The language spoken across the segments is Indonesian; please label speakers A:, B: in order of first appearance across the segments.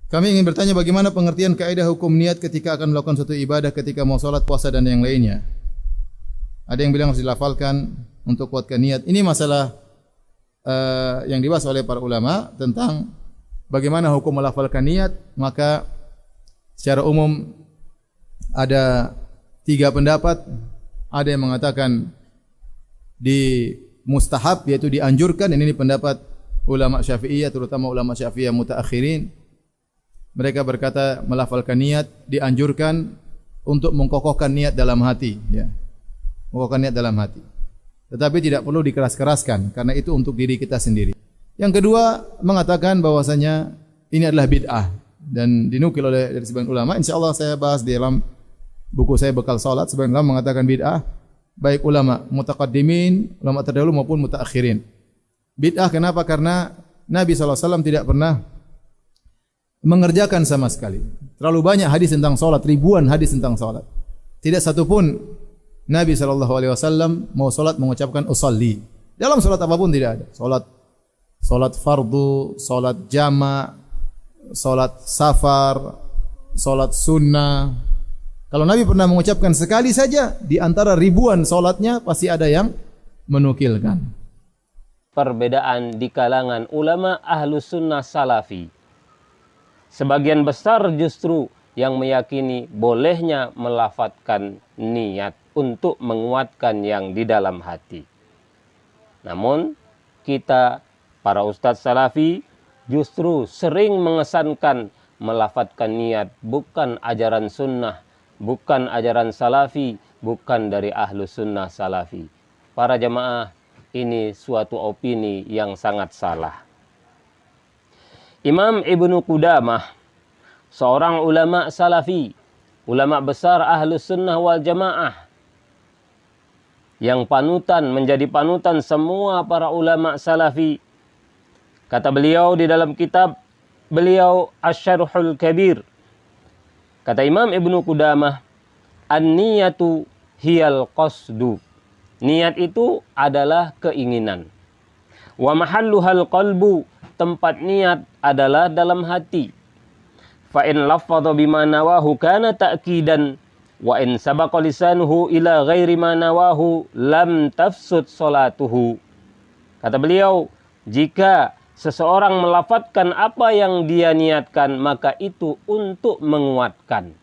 A: Kami ingin bertanya bagaimana pengertian kaidah hukum niat ketika akan melakukan suatu ibadah, ketika mau salat, puasa dan yang lainnya. Ada yang bilang harus dilafalkan untuk kuatkan niat. Ini masalah yang dibahas oleh para ulama tentang bagaimana hukum melafalkan niat. Maka secara umum ada 3 pendapat. Ada yang mengatakan di mustahab, yaitu dianjurkan. Ini pendapat ulama Syafi'iyah, terutama ulama Syafi'iyah mutaakhirin. Mereka berkata melafalkan niat dianjurkan untuk mengkokohkan niat dalam hati, ya. Mengkokohkan niat dalam hati. Tetapi tidak perlu dikeras-keraskan karena itu untuk diri kita sendiri. Yang kedua mengatakan bahwasanya ini adalah bid'ah dan dinukil oleh dari sebagian ulama. Insyaallah saya bahas di dalam buku saya Bekal Salat. Sebagian ulama mengatakan bid'ah, baik ulama mutaqaddimin, ulama terdahulu maupun mutaakhirin. Bid'ah kenapa? Karena Nabi SAW tidak pernah mengerjakan sama sekali. Terlalu banyak hadis tentang salat, ribuan hadis tentang salat. Tidak satu pun Nabi SAW mau salat mengucapkan usalli. Dalam salat apapun tidak ada. Salat fardu, salat jama', salat safar, salat sunnah. Kalau Nabi pernah mengucapkan sekali saja di antara ribuan salatnya, pasti ada yang menukilkan.
B: Perbedaan di kalangan ulama Ahlus Sunnah Salafi. Sebagian besar justru yang meyakini bolehnya melafadzkan niat untuk menguatkan yang di dalam hati. Namun kita para ustadz salafi justru sering mengesankan melafadzkan niat bukan ajaran sunnah, bukan ajaran salafi, bukan dari Ahlus Sunnah Salafi. Para jamaah, ini suatu opini yang sangat salah. Imam Ibnu Qudamah, seorang ulama salafi, ulama besar Ahlus Sunnah wal Jamaah, yang menjadi panutan semua para ulama salafi. Kata beliau di dalam kitab beliau Asy-Syarhul Kabir, kata Imam Ibnu Qudamah, an-niyatu hiyal qasdu. Niat itu adalah keinginan. Wa mahalluhal qalbu, tempat niat adalah dalam hati. Fa in laffadha bima nawahu kana ta'kidan wa in sabaqa lisanuhu ila ghairi ma nawahu lam tafsud salatuhu. Kata beliau, jika seseorang melafadzkan apa yang dia niatkan, maka itu untuk menguatkan.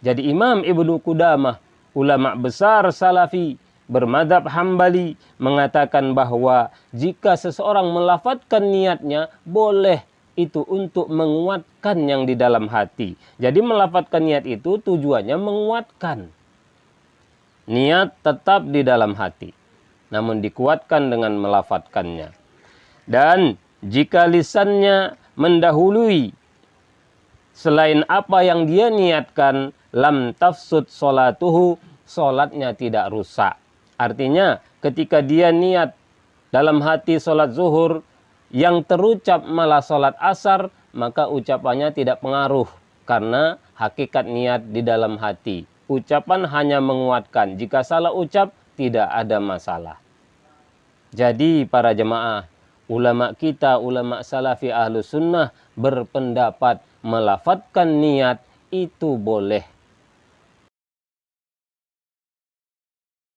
B: Jadi Imam Ibnu Qudamah, ulama besar salafi bermadzhab Hambali, mengatakan bahwa jika seseorang melafadzkan niatnya, boleh itu untuk menguatkan yang di dalam hati. Jadi melafadzkan niat itu tujuannya menguatkan. Niat tetap di dalam hati, namun dikuatkan dengan melafadzkannya. Dan jika lisannya mendahului selain apa yang dia niatkan, lam tafsud salatuhu, salatnya tidak rusak. Artinya ketika dia niat dalam hati salat zuhur, yang terucap malah salat asar, maka ucapannya tidak pengaruh karena hakikat niat di dalam hati. Ucapan hanya menguatkan. Jika salah ucap, tidak ada masalah. Jadi para jemaah, ulama kita, ulama salafi Ahlus Sunnah berpendapat melafadzkan niat itu boleh.